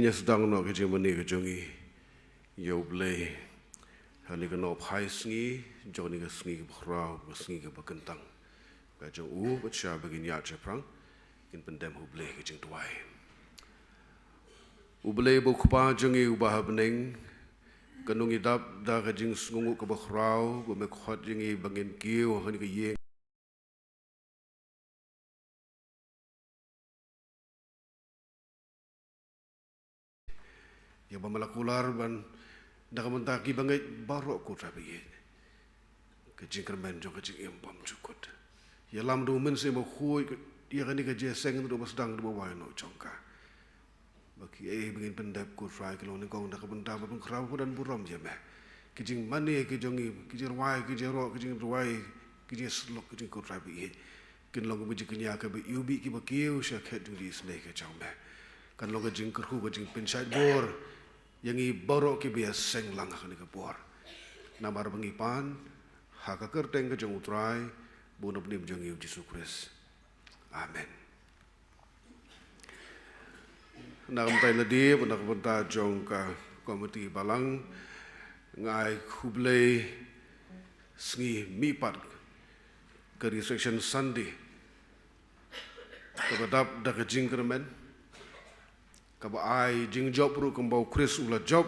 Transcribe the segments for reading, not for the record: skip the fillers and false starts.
sedang no ke jingiamane ke jongi yo Blei hani ke no pai sngi joni ke sngi ke bhrau ke sngi ke bakentang ka jong bacha begin ya cheprang in pendem hu Blei ke jing tuai Blei bo khupa jongi ubah beneng kanung idap da ke jing sngungu ke bhrau go me khot jingi bangin kiu hani ke ye ya bamalakular ban dakamanta ki bangai barok ko trabi ke jingkermen jo ke jing bam cukut ya lam do men se mo khoi ya kan ke je seng do basdang do wai no chongka baki begin pendap ko try ke lo ni kong dakamanta ba krau dan buram je me ke jing mane ke jongi ke jing wai ke jing ro ke jing wai ke jing slok ke jing ko trabi kin lo ko bi kenya ke bi ubi ki ba kiu sha khet du di snake ke chong me kan lo ke jing Kyrkhu ke jing pensai bor yang i borok ki bias seng lang kan ke bor namar bengipan haka kerteng ke jong utrai bunuh nim jong Yesus Kristus amen nak mentai ledi nak benta jong ka komiti Balang ngai Blei sngi mipat ke resection Sunday kepadap dak jingkermen kaba ai jing job ru kembau Chris ula job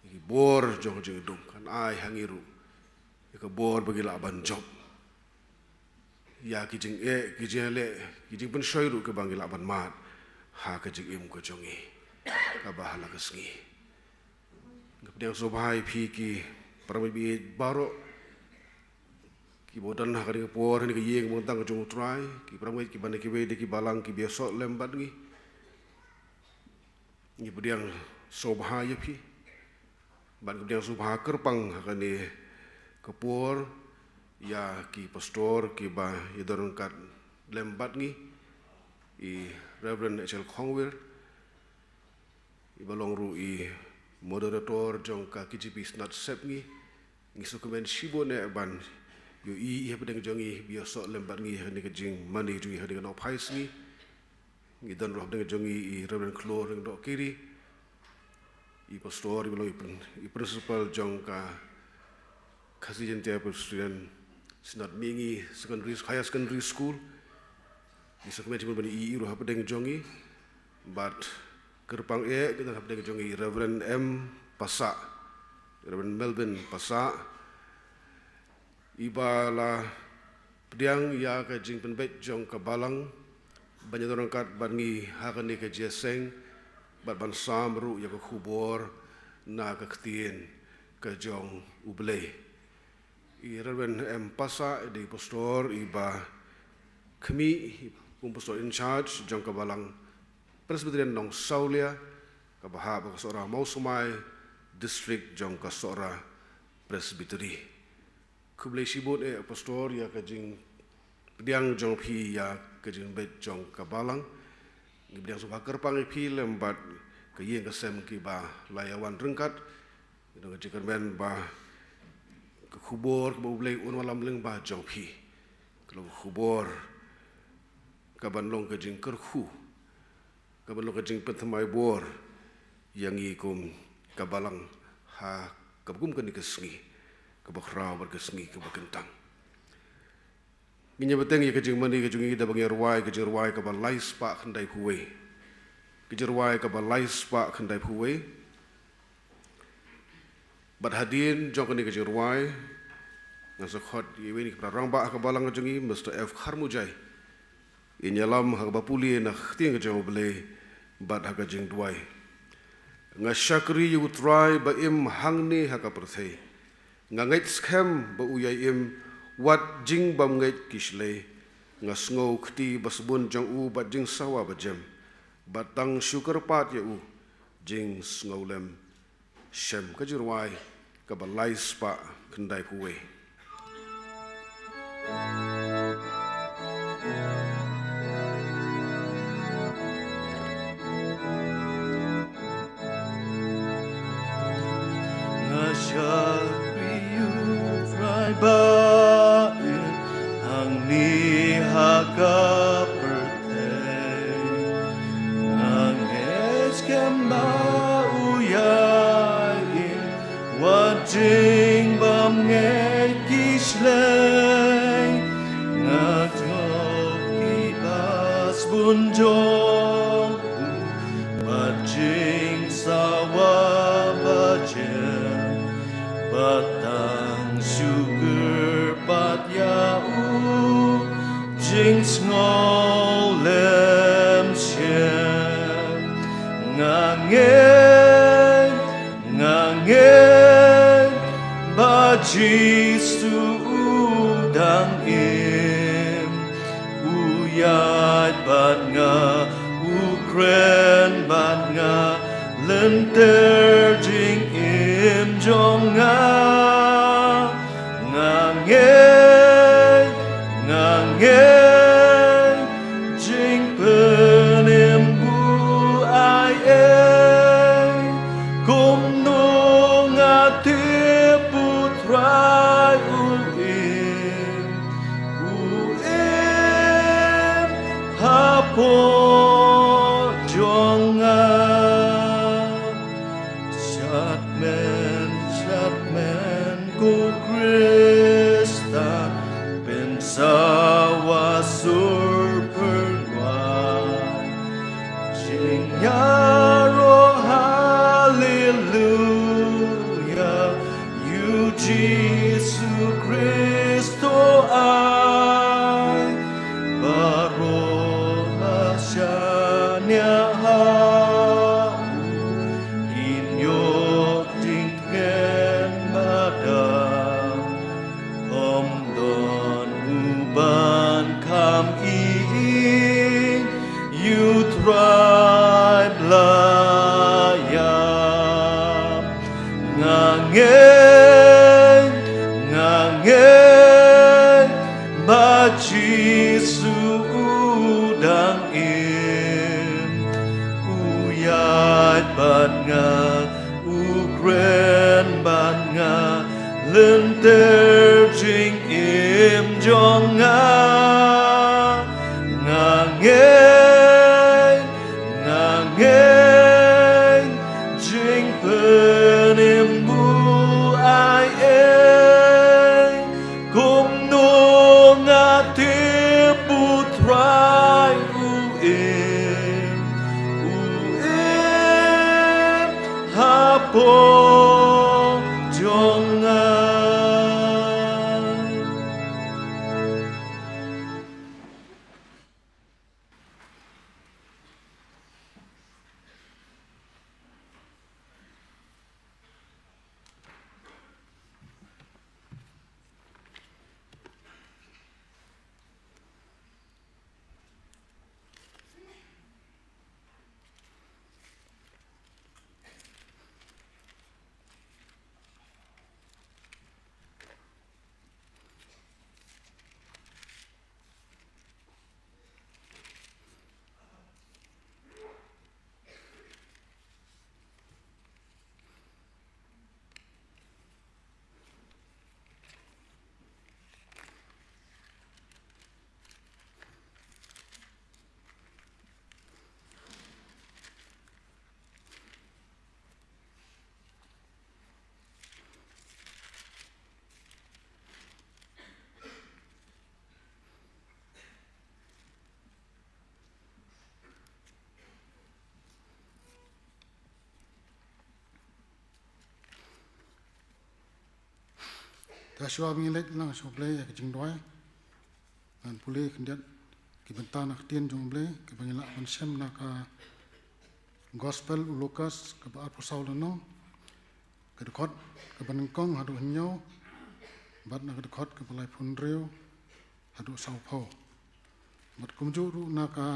iki bor jong jing dum kan ai hangiru ke bor bagi laban job ya ki jing ki jing le ki jing pen shoi ru ke bangi laban mat ha ke jing im ko jongi kaba hala ke sngi ngapdeng so bhai phi ki parabi baro ki bodan ha ke por ni ke yeng montang ke jong trai ki pramai ki bane ki we de ki Balang ki besok lembat ngi ni pdiang sngewbha ye phi ban pdiang sngewbha kerpang hakani kepor ya ki pastor ki ba yedon kat lembat ngi I Reverend Khongwir I balong ru I moderator jong ka KGP snat sep ngi sukumen shibone ban yo I pdiang jongi biasa lembat ngi hani ke jing mani ju hani ke no phais ngi dan roh dengan jongi Reverend Klor dengan dok kiri I pastor I principal jong ka kasih jentia Presbyterian Sinat Mingi higher secondary school I sekemen cuma bani roh apa dengan jongi but kerpang kita apa dengan jongi Reverend M Pasak Reverend Melvin Pasak ibala pdiang ya ka jing penbet jong ka Balang banyak orang kat bangi hakan ni ke jeseng ban samru ya ke khubor na ke ktien ke jong Blei I Reverend M Pasa di pastor iba kami pastor in charge jong ke Balang Presbyterian Nong Saulia ke bahab ke seorang Mausumai district jong ke seorang Presbyteri Blei sibut pastor ya ke jing pdiang jong phi ya ke jing bet jong ka Balang ni pdiang so kerpang phi lembat ke yeng ke sem ki ba layawan rengkat do ke jikermen ba ke khubor ke Blei un malam lyngba jong phi kalau khubor ka banlong ke jing Kyrkhu ka banlong ke jing pentemai bor yang ikum ka Balang ha ka gum ke ni ke sngi ke bakhrau ber ke sngi ke bakentang Ginya beteng ya kejing mani kejing ida bagi ruai kejing ruai ke balai spak kendai puwe. Kejing ruai ke balai spak kendai puwe. Bad hadin jong kini kejing ruai. Ngasok hot iwe ni kepada rambak ke Balang kejing Mr. F. Kharmujai. Inyalam hak bapuli nak tiang kejing Blei bad hak kejing duai. Ngasyakri yu try ba im hangni hak perthei. Ngangait scam ba uyai im wat jing bam ngait kisle ngasngau khti basbun jong bat jing sawa bajem batang syukur pat ya jing sngaulem shem kajirwai ka balai spa kendai puwe Ngasyakri yu try ba haka pertei nang eskem Jisu udang im uyat bat nga ukren bat nga lenter jing im jong nga ngang jing penem bu ai kum no nga te putrai uim hapo jong nga Chatman ko Krista pensawa surperwan jingiaro hallelujah you Jesu Kristo ay barola siya ngang ba Jisu udang im uyat bat nga ukren bat nga lenter jing im jong nga ngang jing penem bu ai kum no nga te putrai uim hapo jong nga ta shwa bing lek lang so Blei ke jing doi an pule kendiat ki benta nak tien jong Blei ke bangila ban sem na ka gospel Lukas ke ba apostol no ke dekot ke banengkong hadu nyau bat na ke dekot ke balai punreu hadu Sao Paulo bat kumju ru na ka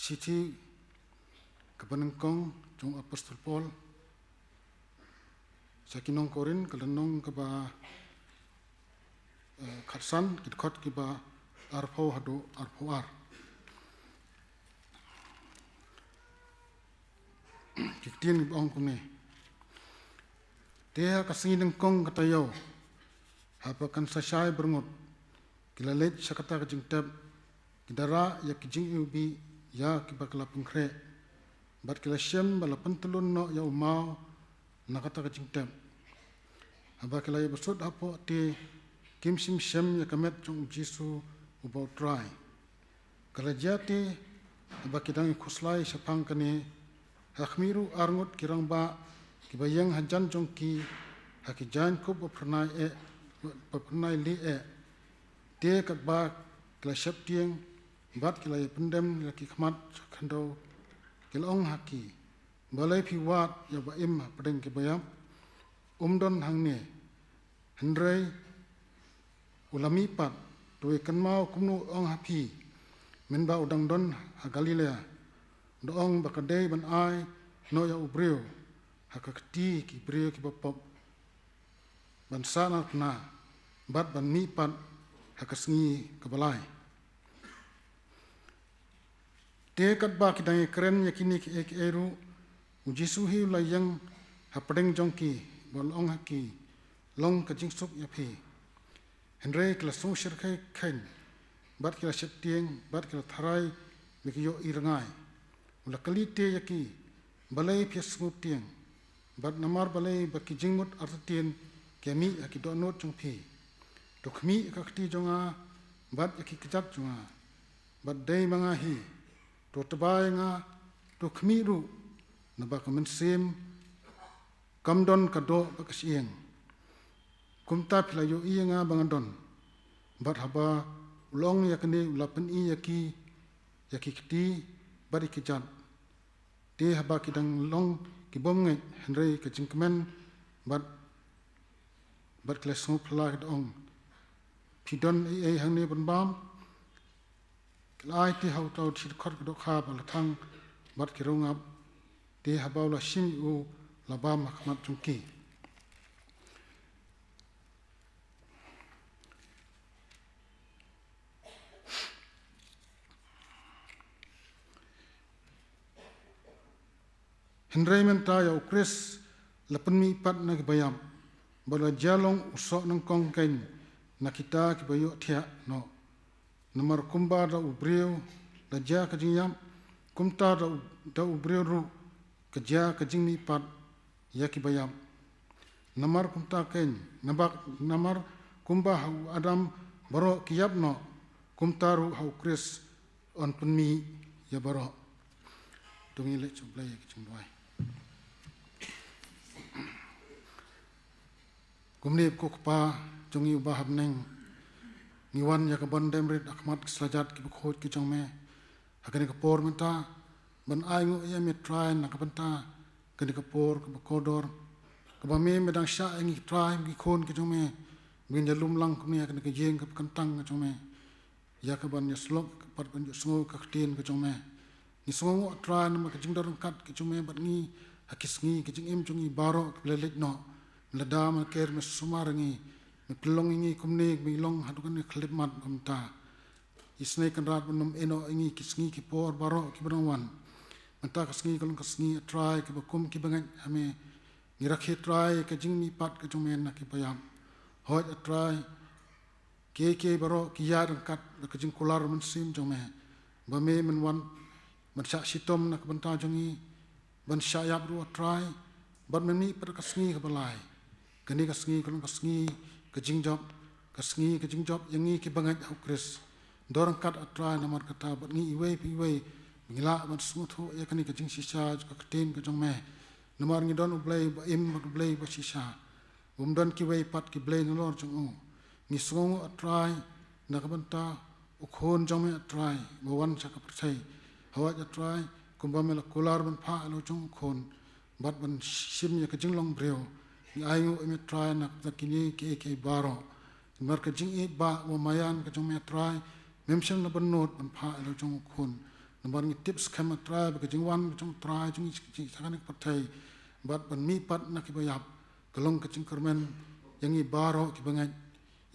city ke banengkong jong apostol Paul Sakinong korin kelenong ke ba khatsan kitkot ke ba arpo hadu arpo ar kiktien ni bong kune dia kasing nengkong katayo apa kan sasai berngot kilalet sakata kajing tab kidara ya kijing ubi ya kibakla pengkre bat kilasem bala pentulun no ya umau nakata kajing tab abak lay besut apo ti kim sim sem ya kamet jong Jisu ubau try kalajati abak kidang kuslai sapang kane hakmiru arngut kirang ba kibayang hajan jong ki hakijan ko pernai li te kat ba klasap tieng bat kilay pendem laki khamat khando kilong haki balai piwat ya ba im pedeng kibayam umdon hangne Hendrai ulami pat tuwe kan mau kumnu ong hapi menba udang don ha Galilea doong bakadei ban ai no ya ubreo hakakti ki breo ki bapop ban sana na bat ban mi pat hakasngi kebalai te kat ba ki dang keren yakini ki ek eru ujisu hi la yang hapadeng jongki bol ong haki long ka jingsuk yapi Henry kila sung shirkai kane bat kila setieng bat kila tharai mikiyo irangai ula kali te yaki balai pias ngutieng bat namar balai baki jingmut artien kami yaki donot jongpi dokmi kakti jonga bat yaki kejat jonga bat dei mangahi to tabai nga dokmi ru nabaka mensem kamdon kado bakasieng kumta pila yo iya nga bangadon bat haba ulong yakni ulapan i yaki kiti bari kijat te haba kidang long kibomngai Henry kejingkemen bat klesong pala kidong pidon ai hangni banbam klai te hau tau chidkot kidok ha balatang bat kirungap te haba ula sim u labam mahkamat jungki Henry menta ya ukris lapan mi pat na kibayam bala jalong usok nang kong kain na kita kibayo tia no nomor kumba da ubreu da ja kajingyam kumta da ubreu ru kaja kajing mi pat ya kibayam nomor kumta kain namar kumba hau adam baro kiyap no kumta ru hau ukris on penmi ya baro tungi le Blei kajingwai Kumnip ko pa jingiamane habneng ngiwan ya kabon demrit akmat slajat ki bukhot ki jongme hakani ka por menta ban aingu ya mit try na kabanta kani ka por ka kodor ka ba me medang sha ngi try ki khon ki jongme min ya lumlang kumni hakani ka jeng ka kantang ka jongme ya ka ban ya slok pat ban ya sngo ka tin ka jongme ni sngo try na ka jingdor kat ki jongme bat ngi hakisngi ki jingim jongi baro lelet no ladam ker mes sumarangi meklong ingi kumne bilong hadukan khlemat amta isne kan rat benum eno ingi kisngi ki por baro ki benwan menta kasngi kalong kasngi try ki bakum ki bangan ame nirakhe try ka jingmi pat ka jumen na ki payam hoj try ke baro ki yar kat ka jing kular men sim jome bame menwan man sha sitom na ka banta jongi ban shayap ru try ban meni per kasngi ka balai kani kasngi kalong kasngi kajing job yangi ki bangat au kris dorang kat atra namar kata bat ngi iwe ngila ban smuthu ya kani kajing sisa ka katin ka jongme namar ngi don Blei ba im Blei ba sisa umdan ki we pat ki Blei nolor jongu ni songo atra na ka banta ukhon jongme atra bawan sa ka percai hawa atra kumbamela kular ban pha lo jong khon bat ban sim ya kajing long breu ni aingu emet try nak takini ke baro mar ka jing e ba wa mayan ka jong me try memshan na banot ban pha lo jong khun nambar ni tips kham try ka jing wan jong try jong chi sakan pathai bat ban mi pat na ki bayap kalong ka jing kermen yangi baro ki bangai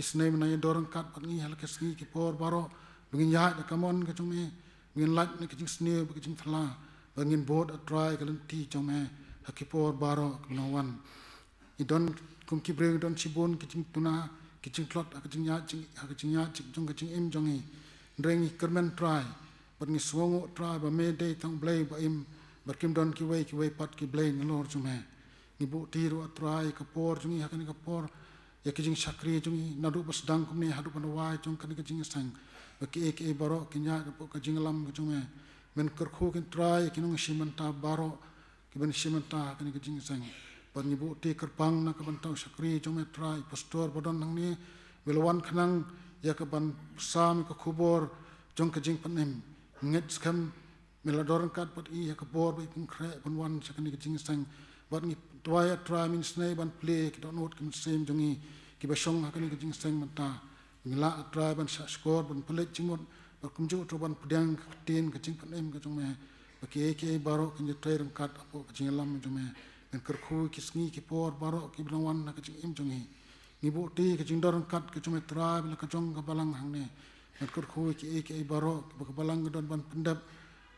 isnai na ye dorang kat pat ni hal ka sni ki por baro bingin ya da kamon ka jong me ngin lat ni ka jing sni ka jing thla bangin board try ka lenti jong me hakipor baro knawan idon kum kibreng don chibon kiching tuna kiching klot akaching ya ching jong kaching im jongi reng kermen try bat ngi swongo try ba me day tang Blei ba im bat kim don ki we pat ki Blei ngalor jume ni bu tiru try ka por jongi hakani ka por ya kiching sakri jongi nadu bas dang kum ni hadu pan wai jong kan kiching sang ba ki ek baro kinya ka jing lam jume men Kyrkhu kin try kinong simanta baro ki ban simanta kan kiching sang Pangibu ti kerpang na kabantau sakri jome try pastor bodon nang ni belwan khanang ya kaban sam ka khubor jong ka jing panem nget skam melador kat pat I ya ka bor bai pung khre panwan sakani ka jing sang bat ni twaya try min snai ban play ki don't kim same jongi ki kibasong hakani kajing seng mata ngila try ban score ban pelet jimot berkumju to ban pdiang tin kajing panem kajong me baki eke baro kinje try rangkat apo kajing lam jong me ben Kyrkhu kisngi kipor baro kiblawan kajing im jongi ngibu ti kajing dorang kat kajong me try bila kajong ka Balang hangne ben Kyrkhu ki eke baro ka Balang don ban pendap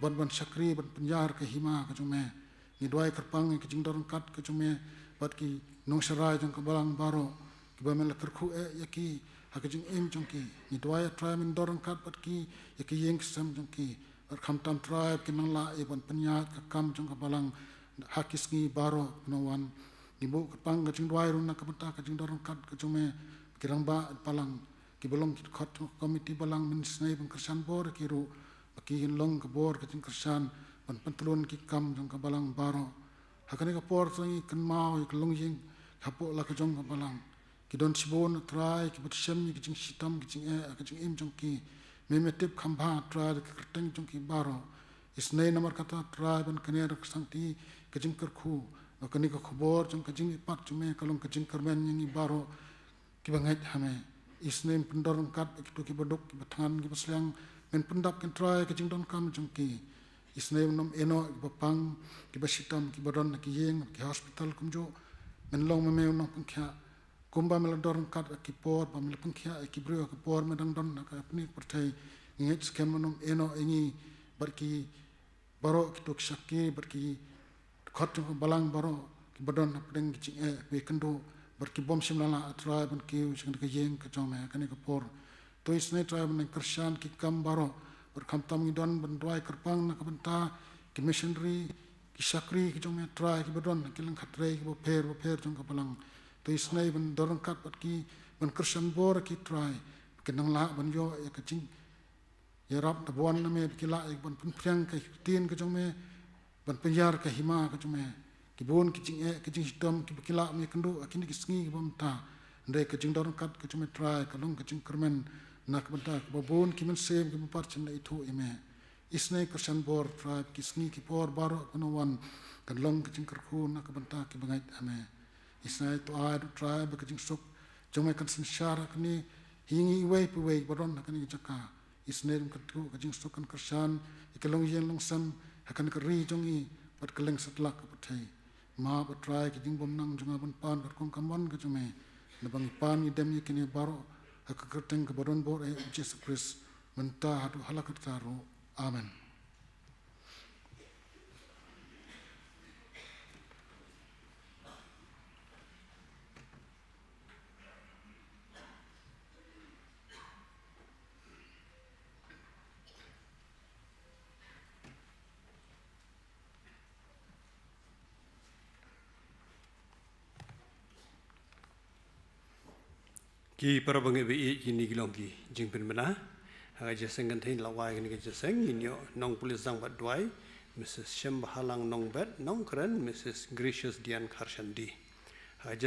ban sakri ban penjar ke hima kajong me ni doi kerpang ke jing dorang kat ke jume bat ki nong sarai jong ke Balang baro ki ba mel Kyrkhu yaki ha ke jing im jong ki ni doi try men dorang kat bat ki yaki yeng sam jong ki bat kham tam tribe ki nang la e ban penyat ke kam jong ke Balang hakis ngi baro no wan ni bu kerpang ke jing doi run na ke bata ke jing dorang kat ke jume ki rangba Balang ki belong ki khot komiti Balang min snai ban kersan bor ki ru ki long ke bor ke jing kersan ban pentelun ki kam jong ka Balang baro hakane ka por sangi kan mau ik long jing hapo la ka jong ka Balang ki don sibon try ki bat sem ki jing sitam ki jing ka jing im jong ki memetip khamba try ki kerteng jong ki baro isnei namar kata try ban kane rak sangti ka jing Kyrkhu kani ka khobor jong ka jing pak jume kalong ka jing kermen ngi baro ki bangai hame isnei pendorong kat ki to ki bodok ki bathan ki baslang men pendap kan try ka jing don kam jong ki isnei nom eno bapang ki basitam ki badon ki yeng ki hospital kumjo men long me nom pangkha kumba mel dorang kat ki por ba mel pangkha ki brio ki por me dang don ka apni pertai ngi skem nom eno engi bar ki baro ki tok shakki bar ki khot ko Balang baro ki badon apdeng ki ching be kendo bar ki bom simlala atrai ban ki sing ki yeng ka jong me kani ka por to isnei trai ban kersan ki kam baro berkamtam ngidon bendoi kerpang nak benta ki missionary ki sakri ki jong try ki badon ki lang khatre ki bo pher jong ka Balang to isnai ben dorang kat pat ki ben kersan bor ki try ki nang la ban yo ya ka ching ya rap ta bon na me ki la ek ban phyang ka tin ka jong me ban penjar ka hima ka jong me ki bon ki ching ki ching hitam ki la me kendo akini ki sngi ki bom ta ndai ka ching dorang kat ka jong try ka long ka ching kermen nak benda babon ki men sem ki par chen itu ime isnei kersan bor tribe ki sngi ki por baro kono wan kan long ki jing Kyrkhu nak benda ki bangai ame isnei to ai tribe ki jing sok jong kan sin shara kni hingi wei pu wei baron kan ni jaka isnei Kyrkhu ki jing sok kan kersan ikalong yen long sam hakan ka ri jong i pat keleng setlak ka pathai ma ba try ki jing bom nang jong ban pan ka kong kamon ka jome na bang pan ni dem ki ni baro hak kerteng ke baron bor Jesus Christ mentah hatu halakat taru amen ki parabang be ini gilongki jingpen bena ha jaseng kan thain lawai kan jaseng inyo nong pulis jang bat dwai Mrs. Shem Balang nong bet nong kren Mrs. Gracious Dian Kharshandi ha